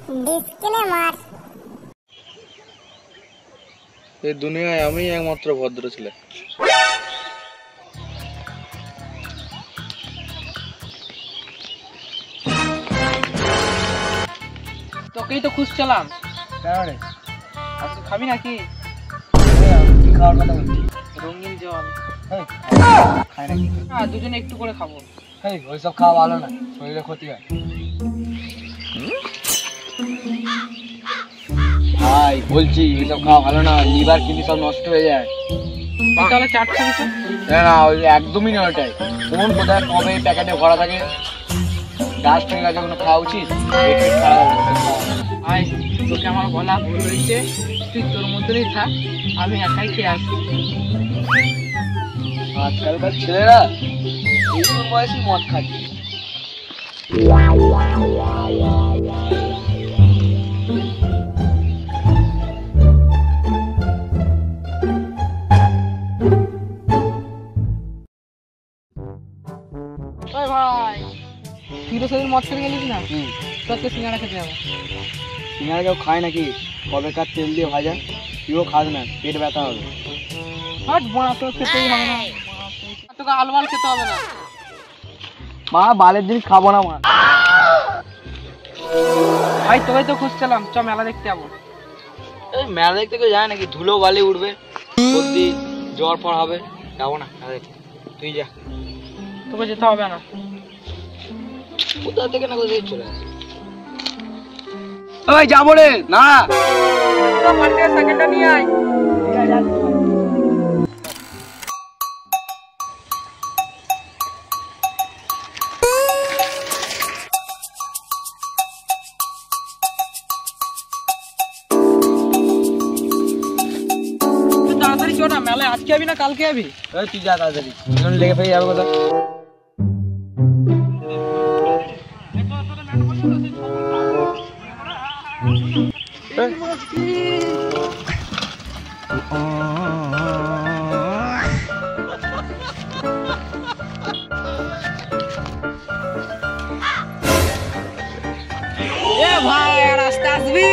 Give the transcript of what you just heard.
Disclaimer. এই দুনিয়ায় আমি একমাত্র ভদ্র ছেলে। তোকেই তো খুঁজছিলাম। আজকে খাবি নাকি? কি খাওয়ার কথা বলছি? রঙিন জল। খাই নাকি? হ্যাঁ, দুজনে একটু করে খাবো। ওইসব খাওয়া ভালো না, শরীরে ক্ষতি হয়। ভাই বলছি ওইসব খাওয়া ভালো না, লিভার কিডনি সব নষ্ট হয়ে যায়। তাহলে চাট খাবি তো? না ওই একদমই নয়, ওটাই কোন কোথায় কবে প্যাকেটে ভরা থাকে। গাছ থেকে গাছে কোনো খাওয়া উচিত? ভাই, তোকে আমার বলা ভুল হয়েছে, তুই তোর মধ্যেই থাক, আমি একাই খেয়ে আসছি। আজকালকার ছেলেরা এইসব বয়সে মদ খাচ্ছে। ওই ভাই, তুই তো সেদিন মদ খেতে গেলিস না? তোকে সিঙ্গাড়া খেতে যাবো। সিঙ্গাড়া কেউ খায় নাকি? কবেকার তেল দিয়ে ভাজা, তুইও খাস না, পেট ব্যথা হবে। হট বোনা, তোর খেতেই হবে না, তোকে আলুমাল খেতে হবে না। মা বালের জিনিস খাবো না মা। ভাই তোকেই তো খুঁজছিলাম, চ মেলা দেখতে যাবো। এই মেলা দেখতে কেউ যায় নাকি? ধুলো বালি উঠবে, সর্দি জ্বর ফর হবে, যাবো না মেলা দেখতে। তুই যা। তোকে যেতে হবে না। কোথা থেকে না কোথায় চলে আসে। ওই যাবো রে না। সাইকেলটা নিয়ে আয়। তাড়াতাড়ি চো না, মেলায় আজকে যাবি না কালকে যাবি? তুই যা তাড়াতাড়ি, লেগে ফেলে যাবে কোথায়। ভাই রাস্তা আসবি?